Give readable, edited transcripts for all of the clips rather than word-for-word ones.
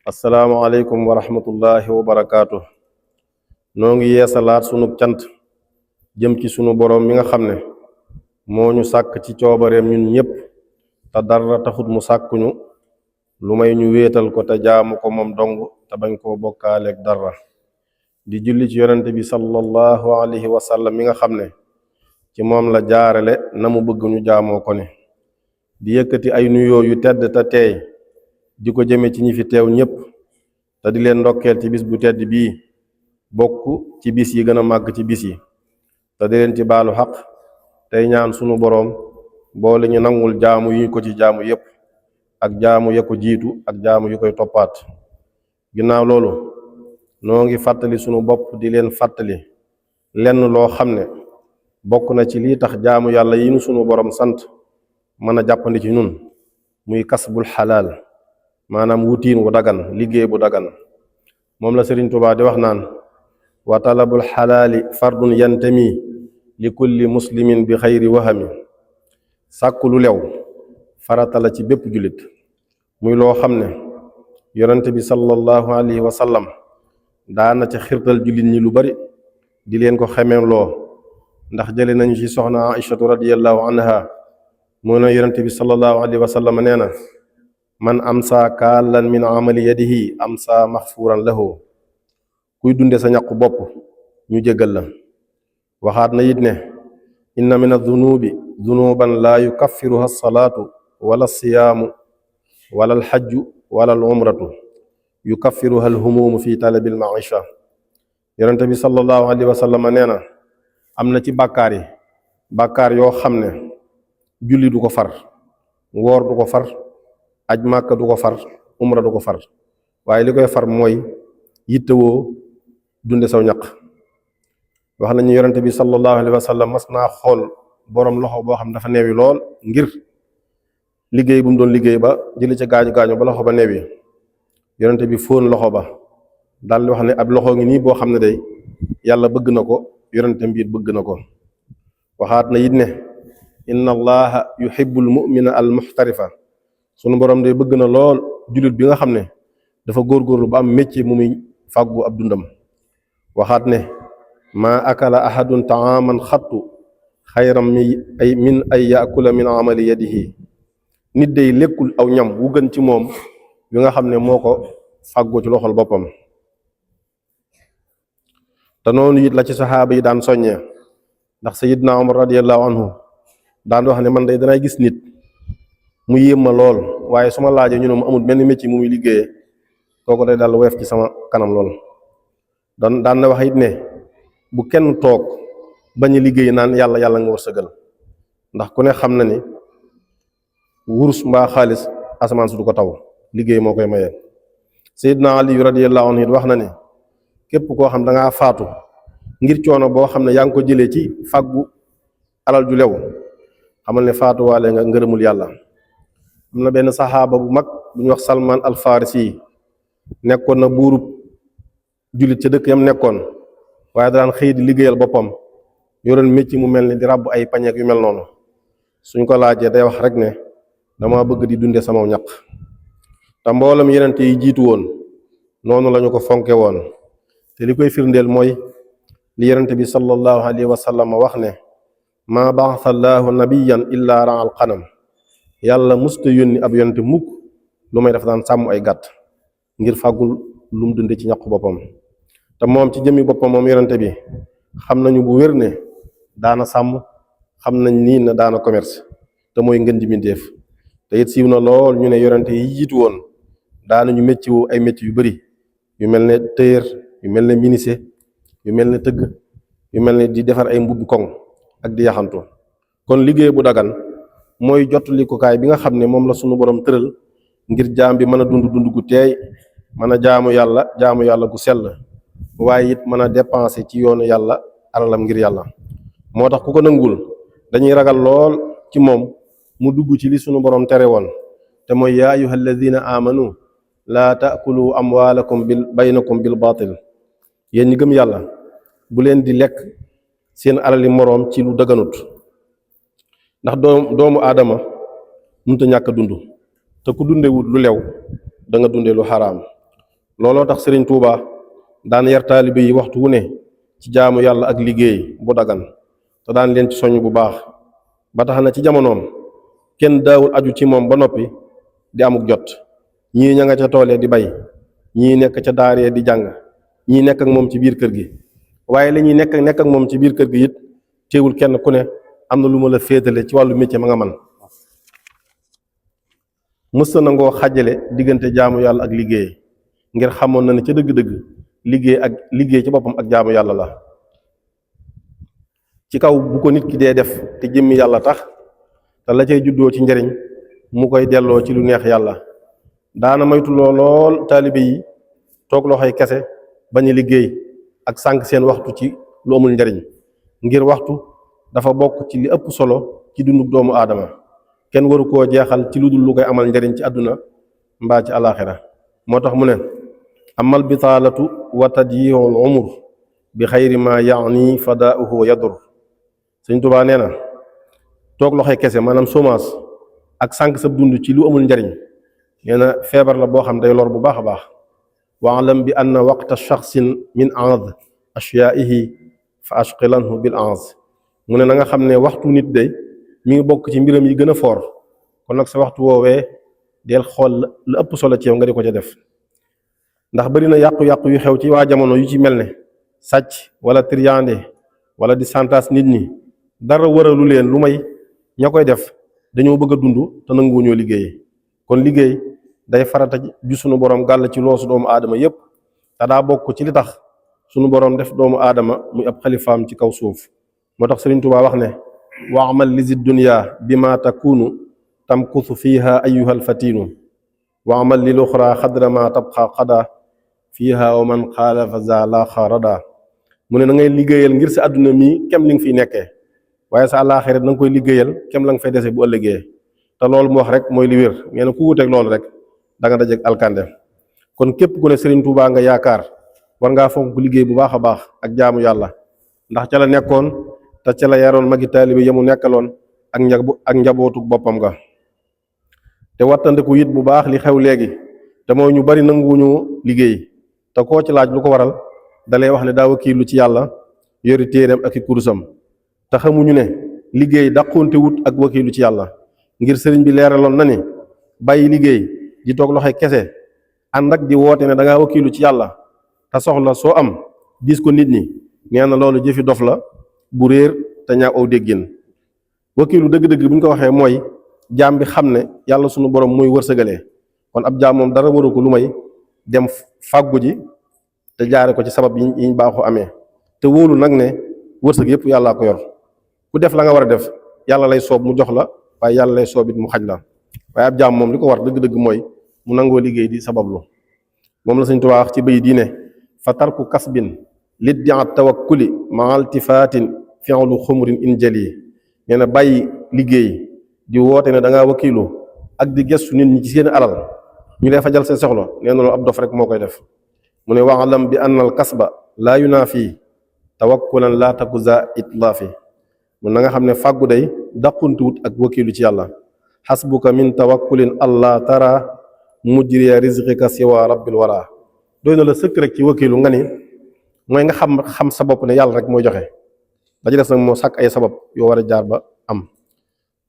asalaamaaleykum wa rahmatullahi wa barakaatu. noo ngi yeesalaat sunu cant jëm ci sunu boroom mi nga xam ne moo ñu sàkk ci coobareem ñun ñépp te dara taxut mu sàkkuñu lu may ñu wéetal ko te jaamu ko moom dong te bañ koo bokkaaleeg dara. di julli ci yonente bi sallallahu alayhi wa sallam mi nga xam ne ci moom la jaarale na mu bëgg ñu jaamoo ko ne. di yëkkati ay nuyoo yu tedd te teey di ko jëme ci ñi fi teew ñépp te di leen ndokkeel ci bis bu tedd bii bokk ci bis yi gën a màgg ci bis yi te di leen ci baalu xaq tey ñaan sunu boroom boole ñu nangul jaamu yi ko ci jaamu yépp ak jaamu ya ko jiitu ak jaamu yu koy toppaat. ginnaaw loolu noo ngi fàttali sunu bopp di leen fàttali lenn loo xam ne bokk na ci lii tax jaamu yàlla yi nu sunu boroom sant mën a jàppandi ci nun muy kasbul xalaal, maanaam wutiin wu dagan, liggéey bu dagan. moom la Sëriñ Tuubaa di wax naan wa talabul xalaali fardun yantami li kulli muslimin bi xayri wahami. sàkku lu lew farata la ci bépp jullit, muy loo xam ne yonente bi sallallahu alayhi wa sallam daana ca xirtal jullit ñi lu bari di leen ko xemeem loo. ndax jële nañu ci soxna aïchatu radiyallahu anha mu ne yonente bi sallallahu alayhi wa sallam nee na man amsa kaalan min amali yadihi amsa maxfuuran lahu. kuy dunde sa ñaqu bopp ñu jégal la. waxaat na it ne inna min adunubi dunuban laa yukaffiruha alsalaatu wala alsiyaamu wala alxajju wala alumratu yukaffiruha alhumuumu fi talabi almaisha. yonente bi sallallahu alayhi wa sallam nee na am na ci bàkkaar yi bàkkaar yoo xam ne julli du ko far, woor du ko far, aj màkka du ko far, umra du ko far, waaye li koy far mooy yittewoo dunde saw ñaq. wax nañu yonente bi sallallahu alayhi wa sallam mas naa xool boroom loxo boo xam dafa neewi lool ngir liggéey bu mu doon liggéey ba jëli ca gaañu ba loxo ba neewi. yonente bi fóon loxo ba daal di wax ne ab loxo ngi nii boo xam ne day yàlla bëgg na ko, yonente mbiit bëgg na ko. waxaat na it ne inna allaha yuhibbul mu'mina al muxtarifa. sunu borom day bëgg na lool jullit bi nga xam ne dafa góorgóorlu ba am métier mu muy fàggu ab dundam. waxaat ne maa akala ahadun taaman xattu xayram min ay yaakula min amali yadihi. nit day lekkul aw ñam wu gën ci moom wi nga xam ne moo ko fàggu ci loxol boppam. te noonu it la ci saxaaba yi daan soññee, ndax sayidna Umar radiyallahu anhu daan wax ne man day danay gis nit mu yéem ma lool waaye su ma laajee ñu ne mu amul benn métier mu muy liggéeyee kooku day dal woyof ci sama kanam lool. daan na wax it ne bu kenn toog bañ a liggéey naan yàlla yàlla nga wërsëgal, ndax ku ne xam na ni wurus mbaa xaalis asamaan su du ko taw, liggéey moo koy maye. sayidna Ali radiyallahu anhu it wax na ne képp koo xam da ngaa faatu ngir coono boo xam ne yaa ngi ko jëlee ci fàggu alal ju lew, xamal ne faatuwaale nga ngërëmul yàlla. am na benn saxaaba bu mag bu ñuy wax Salman al Farisi, nekkoon na buurub jullit ca dëkk yam nekkoon, waaye daan xëy di liggéeyal boppam, yoroon mécc mu mel ni di ràbb ay pañeek yu mel noonu. suñ ko laajee day wax rek ne dama bëgg di dunde sama ñaq. te mboolem yenente yi jiitu woon noonu lañu ko fonke woon. te li koy firndeel mooy li yenente bi sallallahu alayhi wa sallam wax ne maa ba'atha allahu nabiyan illa ra'al qanam. yàlla musta yónni ab yonente mukk lu may def daan sàmm ay gàtt ngir fàggul lu mu dunde ci ñaq boppam. te moom ci jëmmi boppam moom yonente bi xam nañu bu wér ne daana sàmm, xam nañ nii ne daana commerce, te mooy ngën ji mindeef. te it siiw na lool ñu ne yonente yi jiitu woon daanañu mécc wu ay mécc yu bari, yu mel ne tailleur, yu mel ne menuisier, yu mel ne tëgg, yu mel ne di defar ay mbubbi koŋ ak di yaxantu. kon liggéey bu dagan mooy jottalikukaay bi nga xam ne moom la sunu borom tëral ngir jaam bi mën a dund gu teey, mën a jaamu yàlla gu sell, waaye it mën a dépenser ci yoonu yàlla alalam ngir yàlla. moo tax ku ko nangul dañuy ragal lool ci moom mu dugg ci li sunu borom tere woon, te mooy yaa ayyuha alladina amanu laa taakulu amwaalakum baynakum bil baatil. yéen ñi gëm yàlla bu leen di lekk seen alali moroom ci lu daganut, ndax doomu aadama mënut a ñàkk a dund, te ku dundewut lu lew da nga dunde lu xaraam. looloo tax Sëriñ Tuuba daan yar taalibe yi waxtu wu ne ci jaamu yàlla ak liggéey bu dagan te daan leen ci soññ bu baax ba tax na ci jamonoom kenn daawul aju ci moom ba noppi di amuk jot. ñii ña nga ca toolee di bay, ñii nekk ca daaree di jàng, ñii nekk ak moom ci biir kër gi. waaye la ñuy nekk ak moom ci biir kër gi it teewul kenn ku ne am na lu ma la féetale ci wàllu métier ma nga man. mësta nangoo xàjjale diggante jaamu yàlla ak liggéey, ngir xamoon na ne ca dëgg-dëgg liggéey ci boppam ak jaamu yàlla la. ci kaw bu ko nit ki dee def te jëmmi yàlla tax te la cay juddoo ci njariñ mu koy delloo ci lu neex yàlla. daana moytuloo lool taalibe yi toog loxoy kese bañ a liggéey ak sànq seen waxtu ci lu amul njariñ, ngir waxtu dafa bokk ci li ëpp solo ci dundu doomu aadama. kenn waru koo jeexal ci lu dul lu koy amal njariñ ci àdduna mbaa ci alaaxira. moo tax mu ne amal bitaalatu wa tadyiul umur bi xayri ma yaani fadaauhu wa yadur. Sëñ Tuubaa nee na toog loxoy kese maanaam chômage ak sànq sa dund ci lu amul njariñ nee na feebar la boo xam day lor bu baax a baax. wa alam bi anna waqta shaxsin min aad ashyaihi fa ashqilanhu bil aaz. mu ne na nga xam ne waxtu nit day mi ngi bokk ci mbiram yi gën a foor, kon nag sa waxtu woowee del xool la ëpp solo ci yow nga di ko ca def. ndax bari na yàqu-yàqu yu xew ci waa jamono yu ci mel ne sàcc wala triande wala di santaas nit ñi, dara waralu leen lu may ña koy def dañoo bëgg a dund te nanguwuñoo liggéey. kon liggéey day farata ju sunu borom gàll ci loosu doomu aadama yépp, te daa bokk ci li tax sunu borom def doomu aadama muy ab xalifaam ci kaw suuf. moo tax Sëriñ Tuubaa wax ne wa amal lizi dunya bima takunu tamkusu fiha ayyuha alfatinu wa amal lil uxra xadra ma tabqa xada fiha wa man xaalafa za la xarada. mu ne na ngay liggéeyal ngir sa àdduna mii kem li nga fiy nekkee, waaye sa àllaaxira na nga koy liggéeyal kem la nga fay dese bu ëllëgee. te loolu mu wax rek mooy li wér. nee na ku wuteeg loolu rek da nga dajeeg alkande. kon képp ku ne Sëriñ Tuubaa nga yaakaar war ngaa fonk liggéey bu baax a baax ak jaamu yàlla, ndax ca la nekkoon te ca la yaroon magi taalibe yamu nekkaloon ak njabootu boppam nga. te wattandiku it bu baax li xew léegi te mooy ñu bari nanguwuñu liggéey, te koo ci laaj lu ko waral dalay wax ne daa wakiilu ci yàlla yori téeram ak i kurusam. te xamuñu ne liggéey dàqonte wut ak wakiilu ci yàlla, ngir sëriñ bi leeraloon na ni bàyyi liggéey di toog loxoy kese ànd ak di woote ne da ngaa wakiilu ci yàlla te soxla soo am diis ko nit ñi, nee na loolu jëfi dof la bu réer te ñaaw aw déggin. wakiilu dëgg-dëgg bu ñu ko waxee mooy jaam bi xam ne yàlla sunu borom mooy wërsëgalee. kon ab jaam moom dara waru ko lu may dem fàggu ji te jaare ko ci sabab yiñ baaxoo amee, te wóolu nag ne wërsëg yëpp yàllaa ko yor. ku def la nga war a def yàlla lay soob mu jox la, waaye yàlla lay soobit mu xaj la. waaye ab jaam moom li ko war dëgg-dëgg mooy mu nangoo liggéey di sabablu. moom la Sëñ Tuubaa wax ci bay diine fa tarku kasbin liddiat tawakkuli ma altifaatin fi'lu xumrin injali. nee na bàyyi liggéey di woote ne da ngaa wakiilu ak di gestu nit ñi ci seen alal ñu lay fajal seen soxla, nee na loolu ab dof rek moo koy def. mu ne wa'lam bi anna al kasba laa yunaafi tawakkulan laa taku za itlaafi. mun na nga xam ne fàggu day daquntuwut ak wakiilu ci yàlla. xasbuka min tawakkulin allah tara mujriya rizqika siwa rabbil wara. doy na la sëkk rek ci wakiilu nga ni mooy nga xam sa bopp ne yàlla rek mooy joxe, da ci des nag moo sàkk ay sabab yoo war a jaar ba am.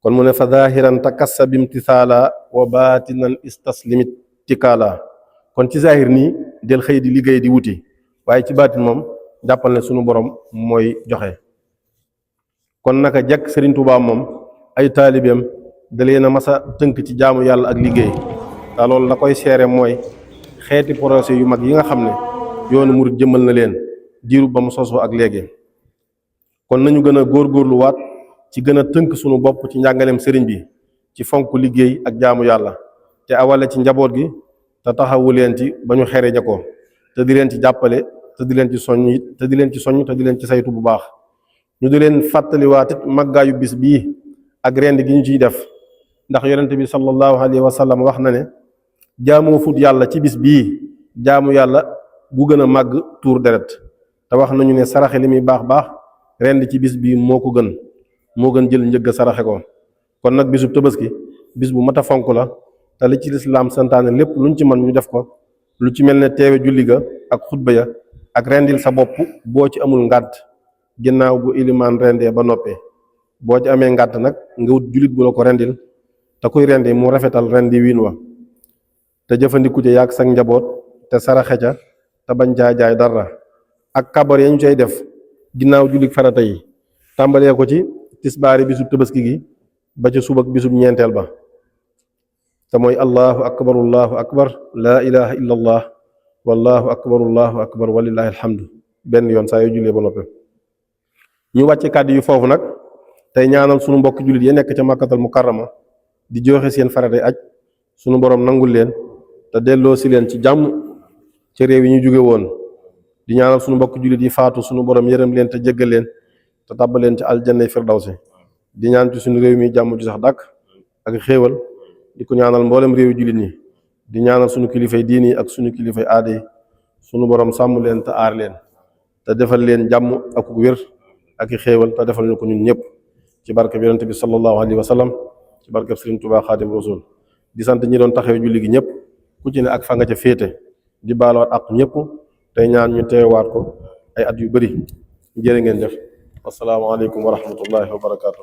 kon mu ne fa zahiran takassab imtisaala wa batinan istaslimit tikaala. kon ci zahir nii del xëy di liggéey di wuti, waaye ci baatin moom jàppal ne sunu borom mooy joxe. kon naka jekk Sëriñ Tuubaa moom ay taalibeem da leen a masa tënk ci jaamu yàlla ak liggéey. te loolu la koy seere mooy xeeti projet yu mag yi nga xam ne yoonu murid jëmmal na leen diiru ba mu sosoo ak léegi. kon nañu gën a góorgóorluwaat ci gën a tënk sunu bopp ci njàngaleem sëriñ bi ci fonk liggéey ak jaamu yàlla, te awale ci njaboot gi te taxawu leen ci ba ñu xereñe ko, te di leen ci jàppale te di leen ci soññ te di leen ci soññ te di leen ci saytu bu baax. ñu di leen fàttaliwaat it màggaayu bis bii ak rend gi ñu ciy def, ndax yonente bi sallallahu alayhi wa sallam wax na ne jaamoo fut yàlla ci bis bii jaamu yàlla bu gën a màgg tuur deret. te wax nañu ne saraxe li muy baax baax rend ci bis bii moo ko gën, moo gën jël njëgg saraxe ko. kon nag bisub tabaski bis bu mat a fonk la, te li ci lislaam santaane lépp luñ ci mën ñu def ko, lu ci mel ne teewe julli ga ak xutba ya ak rendil sa bopp boo ci amul ngànt ginnaaw bu ilimaan rendee ba noppee boo ci amee ngànt nag nga wut jullit bu la ko rendil te kuy rendi mu rafetal rendi wiin wa te jëfandiku ca yàgg sa njaboot te saraxe ca te bañ caa jaay dara ak kabar ya ñu cay def ginnaaw jullit farata yi tàmbalee ko ci tisbaari bisub tabaski gi ba ca subak bisub ñeenteel ba te mooy allahu akbar laa ilaha illa allah wallahu akbar walillahi alhamdu benn yoon saa yoo jullee ba noppee ñu wàcce kàddu yu foofu nag tey ñaanal sunu mbokk jullit yi nekk ca màkkatal mukarrama di joxe seen faratay aj sunu borom nangul leen te delloo si leen ci jàmm ci réew yi ñu jóge woon di ñaanal sunu mbokk jullit yi faatu sunu borom yërëm leen te jéggal leen te tàbbal leen ci aljannay firdawsi di ñaan ci sunu réew mi jàmm ju sax dàkk ak xéewal di ko ñaanal mboolem réew jullit ñi di ñaanal sunu kilifay diini yi ak sunu kilifay aada yi sunu borom sàmm leen te aar leen te defal leen jàmm ak wér ak i xéewal te defal ñu ko ñun ñëpp ci barke bi yonent bi sallallahu alayhi wa sallam ci barke Sëriñ Tuubaa Xaadim Rasuul di sant ñi doon taxaw julli gi ñëpp ku ci ne ak fa nga ca féete di baalawaat ak ñëpp tey ñaan ñu teewaat ko ay at yu bari jërë ngeen def assalaamu aleykum wa rahmatullahi wa barakaatu.